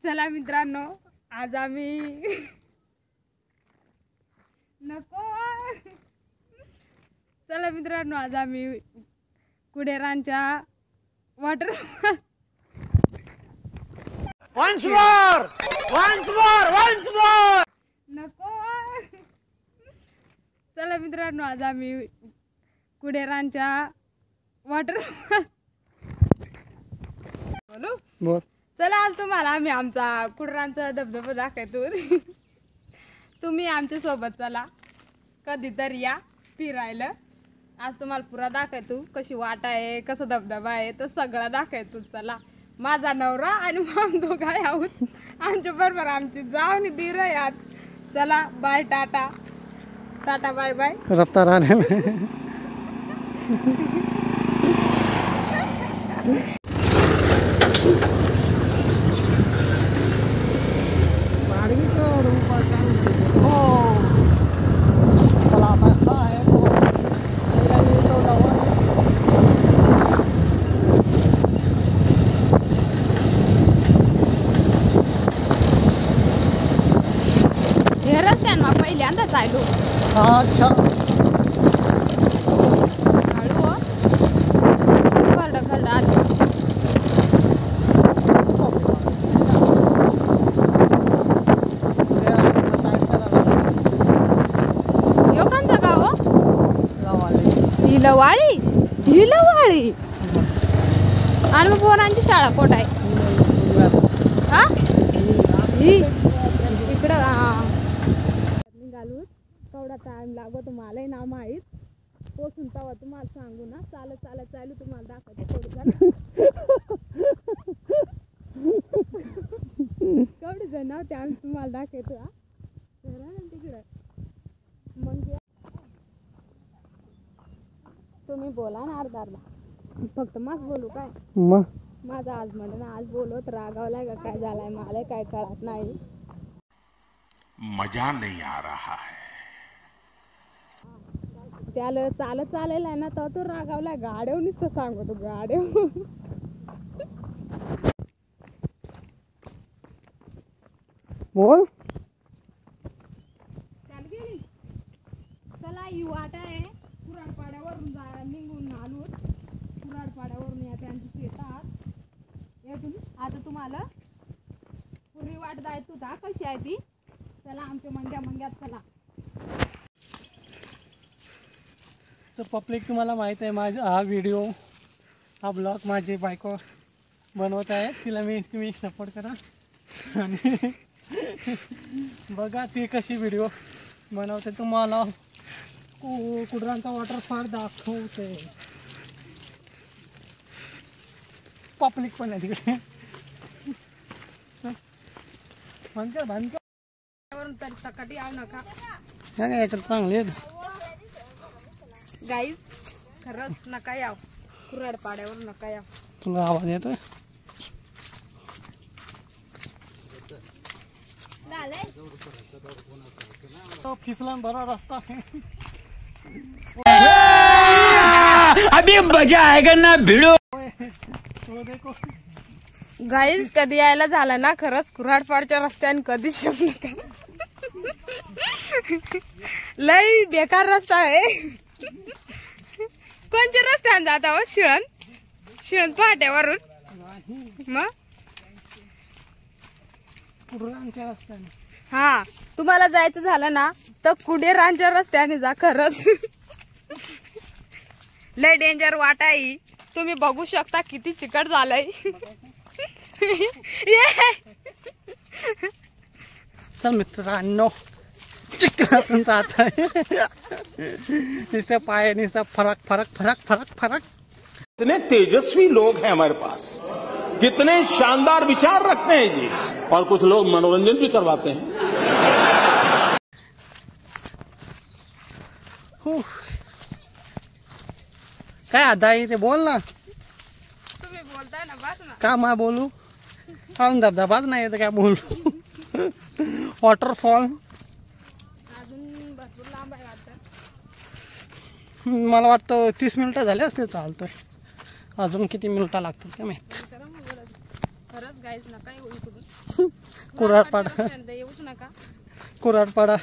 चला मित्रांनो, आज आम्ही नको. चला मित्रांनो, आज आम्ही कुडेरांच्या वॉटर नको. चला मित्रांनो, आज आम्ही कुडेरांच्या वॉटर बोलू. चला आज तुम्हाला आम्ही आमचा कुडेरांचा धबधबा दाखवतो. तुम्ही आमच्या सोबत चला, कधीतरी या फिरायला. आज तुम्हाला पुरा दाखवतो, कशी वाट आहे, कसा धबधबा आहे, तो सगळा दाखवतो. चला, माझा नवरा आणि मग दोघा आहोत आमच्या बरोबर, आमची जाऊन दीर यात. चला, bye, tata tata, bye bye. रफ्तार आने में पहिल्यांदा चालू. अच्छा, हळू खरड खरड आलं. योगांचा गाव हिलवाळी. हिलवाळी. आणि मग पोरांची शाळा कोठ आहे? हा, ही इकडं. निघालो. केवढा टाइम लागतो मलाही ना माहीत. पोचून तेव्हा तुम्हाला सांगू ना. चालत चालत चालू तुम्हाला दाखवते थोडं. केवढे जण होते आम्ही तुम्हाला दाखवतो. हा, तिकडं मग तुम्ही बोला ना अर्धा अर्धा. फक्त मग बोलू काय? मग माझा आज म्हणलं ना, आज बोलत रागावलाय का काय झालाय मला काय कळत नाही. मजा नहीं आ रहा है. त्याला चालत चालायला आहे ना, तर तो रागावलाय. गाड्यावर नुसतं सांगतो, गाड्यावर. बोल. चाल गेली. चला, ही वाट आहे कुराडपाड्यावरून निघून आलो. कुराडपाड्यावरून या त्यांची शेतात येथून आता तुम्हाला पूर्वी वाट जायचं होता. कशी आहे ती? चला, आमच्या मंग्यात चला. तर पब्लिक, तुम्हाला माहित आहे माझा हा व्हिडिओ, हा ब्लॉग माझी बायको बनवत आहे. तिला तुम्ही सपोर्ट करा आणि बघा ती कशी व्हिडिओ बनवते. तुम्हाला कुडरांचा वॉटरफॉल दाखवते. पब्लिक पण आहे तिकडे. म्हणते बांधतो तरी सकाळी येऊ नका. याच्यात चांगले गाईज, खरंच नका याव. कुराडपाड्यावर नका याव. तुला आवाज येतोय? तो फिसलन बरा रस्ता है. अभी मजा आएगा ना भिड़ो. तो देखो गाईज, कधी यायला झाला ना, खरंच कुऱ्हाडपाडच्या रस्त्याने कधीच येऊ नका. लय बेकार रस्ता आहे. कोणत्या रस्त्याने जाता हो? शिळण पहाट्यावरून. मग कुडरांच्या रस्त्याने. हा, तुम्हाला जायचं झालं ना तर कुडेरांच्या रस्त्याने जा. खरंच लय डेंजर वाट आहे. तुम्ही बघू शकता किती चिकट झालंय. चल मित्रांनो, चिकनातून जात आहे. नुसते पाय नुसता फरक फरक फरक फरक फरक. कितने तेजस्वी लोग हैं हमारे पास, कितने शानदार विचार रखते हैं जी. और कुछ लोग मनोरंजन भी करवाते हैं. काय आता ते बोल ना. तुम्ही बोलताय ना, बस ना. का मैं बोलू? हम धबधबाच नाही तर काय बोलू. वॉटरफॉल अजून भरपूर लांब आहे वाटतं. मला वाटतं 30 मिनिटं झाले असते चालतोय. अजून किती मिनिटं लागतात काय माहीत. खरंच गाईज नका येऊ इकडून. कुऱ्हाडपाडा येऊच नका. कुऱ्हाडपाडा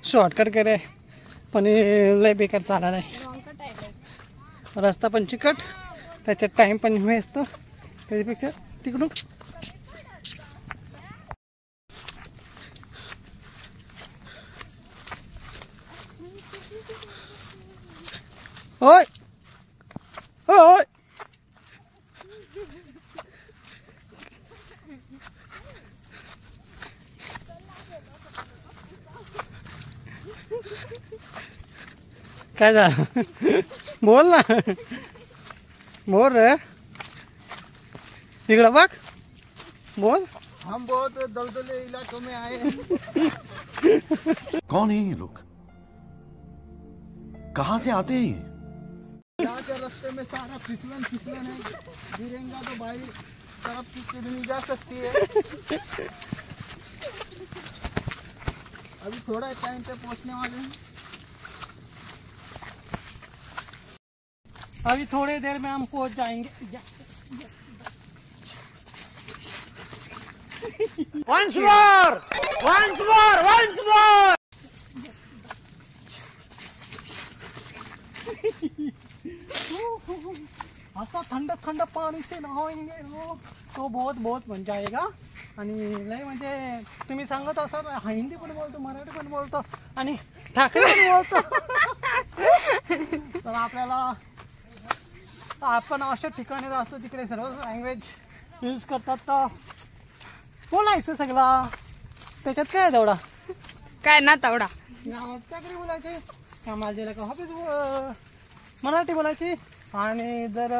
शॉर्टकट करे पण हे लय बेकार चालायला आहे. रॉंगकट आहे. रस्ता पण चिकट, त्याच्यात टाईम पण वेस्ट, त्याच्यापेक्षा तिकडून होय होय काय झालं बोल ना, बोल रे, इकडं बघ बोल. हम बहुत दलदले इलाकों में आए हैं. कौन है ये लोग, कहां से आते हैं ये? यहाँ के रास्ते में सारा फिसलन है. गिरेगा तो भाई तरफ की किडनी जा सकती है. अभी थोड़ा टाइम पे पहुंचने वाले हैं. अभी थोड़ी देर में हम पहुंच जाएंगे. Once more! Once more! Once more! ऐसा ठंडा ठंडा पानी से नहाएंगे ना तो बहुत बहुत बन जाएगा. आणि लय म्हणजे तुम्ही सांगत असाल हिंदी पण बोलतो, मराठी पण बोलतो आणि ठाकरे पण बोलतो. तर आपल्याला आपण अशा ठिकाणी राहतो तिकडे सर्व लँग्वेज यूज करतात, तर बोलायचं सगळं. त्याच्यात काय तेवढा काय ना तेवढा. गावात चाकरी बोलायची, कामाला का ऑफिस मराठी बोलायची, आणि जर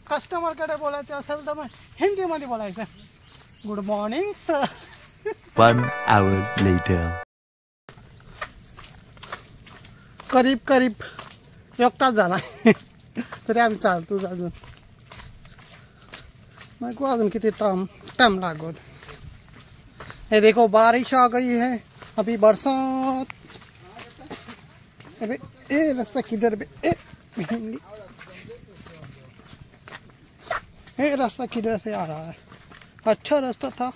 कस्टमरकडे बोलायचं असेल तर मग हिंदीमध्ये बोलायचं. Good morning sir. 1 hour later. करीब 1 तास झाला तरी आम्ही चालतो अजून. मग अजून किती टाइम लागो. ये देखो बारिश आ गई है, अभी बरसात. अबे ए रास्ता किधर बे, ये रास्ता किधर से आ रहा है. अच्छा रास्ता था,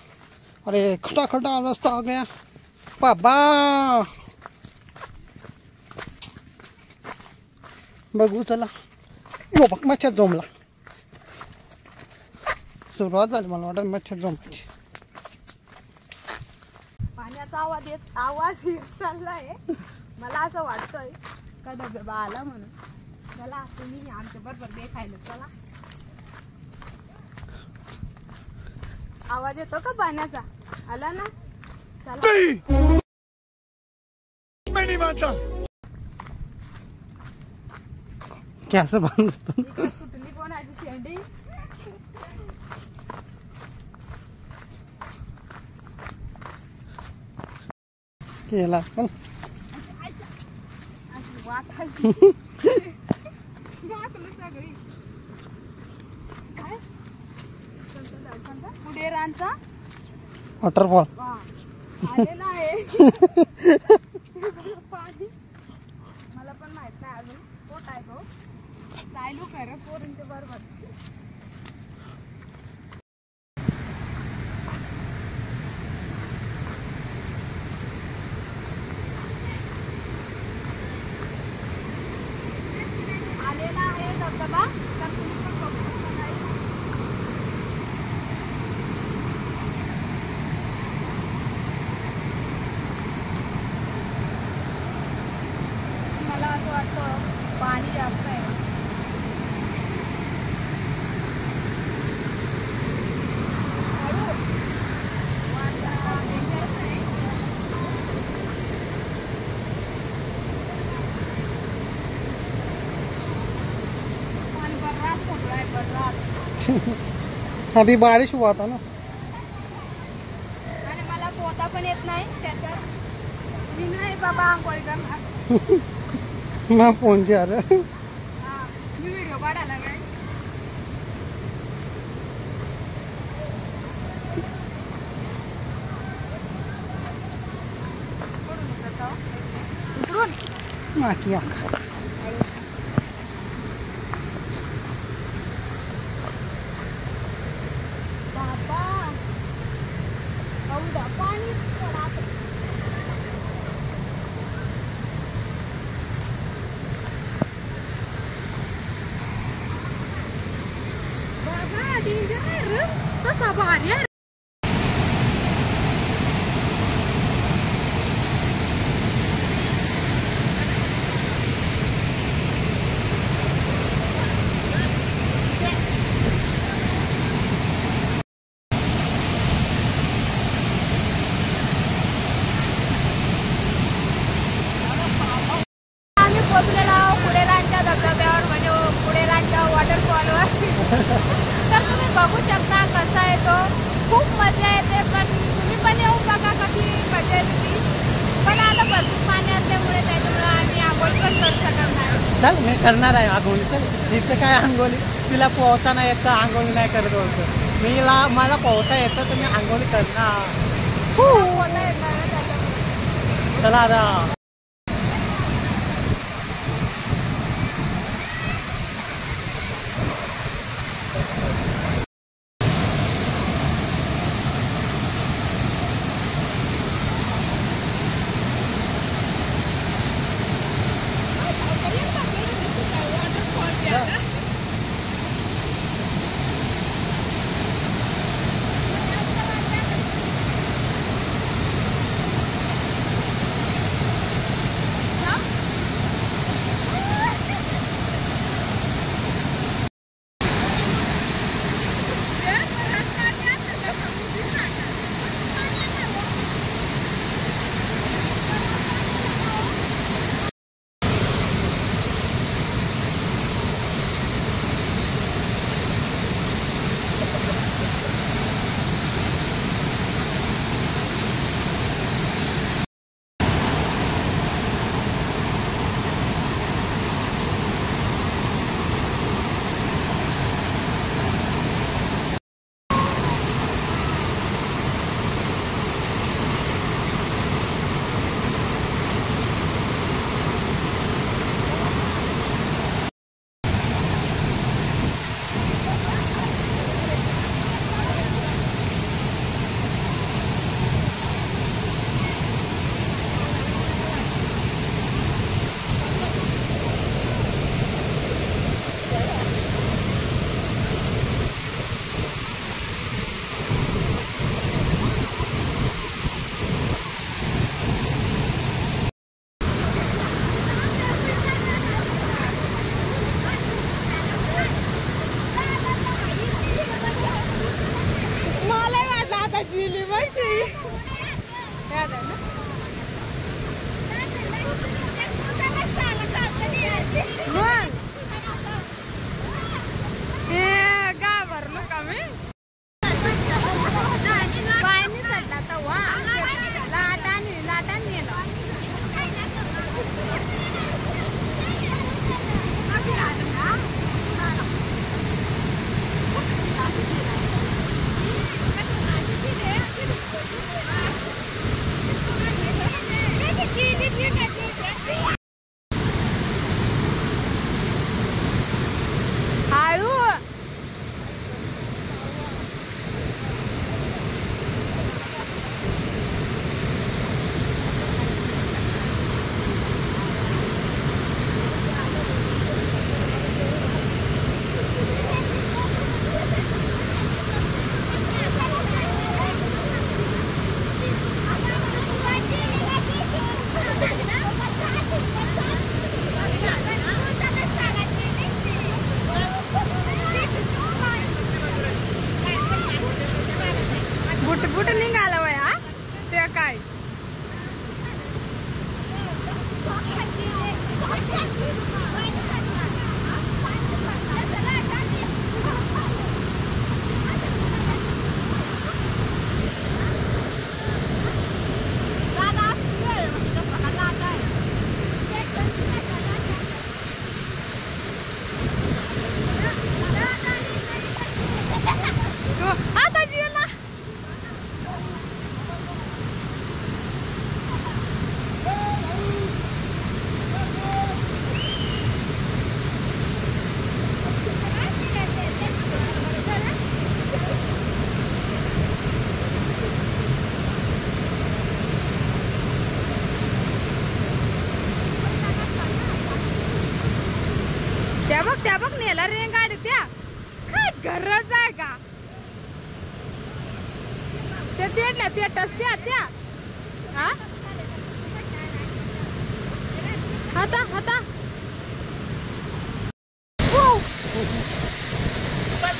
अरे खटा खटा रास्ता आ गया बाबा. बघू चला. यो बघ मच्छर जोमला. सुरुवात झाली मला वाटत मच्छर जोमायची. पाण्याचा आवाज येत चाललाय. मला असं वाटतंय का धबधबा आला म्हणून. चला तुम्ही आमच्या बरोबर देखायला चला. आवाज येतो का पाण्याचा? आला ना, चला. मैं नहीं मानता. कॅस बांध सुटली कोणाची शेंडी. केला पण वाटायची सगळी. काय पुढे रानचा वॉटरफॉल आलेला आहे. पाणी मला पण माहित नाही अजून. पोट आहे तो चालू खरं पोरींच्या बरोबर. आलेला आहे धबधबा, तर तुम्ही पण बघू शकता guys. मला असं वाटतं पाणी जास्त आहे. हळू. वाटा dangerous आहे. पाणी बर्राच मोठं आहे, बर्राच. अभी बारिश हुआ था ना. आणि मला पोहता पण येत नाही त्याच्यात. मी नाही बाबा आंघोळ करणार. मैं फोन जा रहा है. हा, मी व्हिडिओ काढायला काय. इकडून माकिया हळू. डेंजर कसा भारी आहे. कुडेलांच्या धबधब्यावर म्हणजे कुडेलांच्या वॉटरफॉलवर तर तुम्ही बघू शकता कसा आहे तो. खूप मजा येते. पण तुम्ही पण येऊ बघा कशी मजा येते. पण आता भरपूर पाणी असल्यामुळे त्याच्यामुळे आम्ही आंघोळ पण करू शकत नाही. चल मी करणार आहे आंघोळी. चल इथं काय आंघोळी, तिला पोहता नाही येतं, आंघोळी नाही करत होतं. मला पोहता येतं तर मी आंघोळी करणार. चला आता. बुट निघाला वया ते काय त्या बघ नेला रे गाडी त्या गरज आहे का ते तेटल्या तेटच त्या हा हाता हाता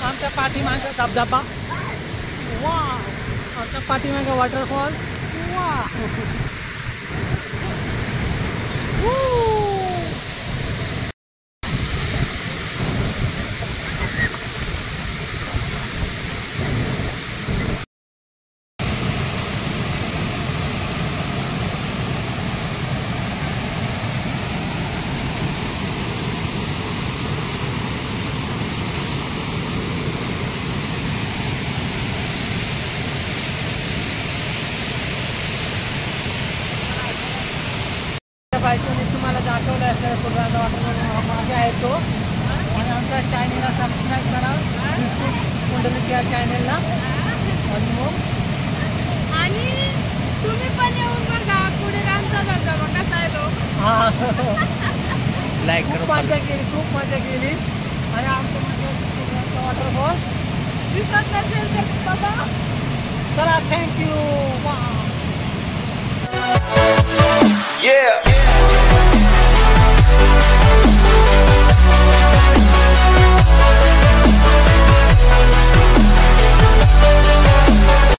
आमच्या पाठीमागे धबधबा वा आमच्या पाठीमागे वॉटरफॉल वा बायकोने तुम्हाला दाखवलं असं कुर्राचा वॉटरफॉल मागे आहे तो आणि आमच्या चॅनेलला सबस्क्राईब करा कुंडलिक या चॅनेलला आणि मग आणि तुम्ही पण येऊन बघा पुढे रामचा धबधबा कसा आहे तो खूप मजा केली खूप मजा केली आणि आमच्या कुर्राचा वॉटरफॉल दिसत नसेल तर बाबा चला थँक्यू वा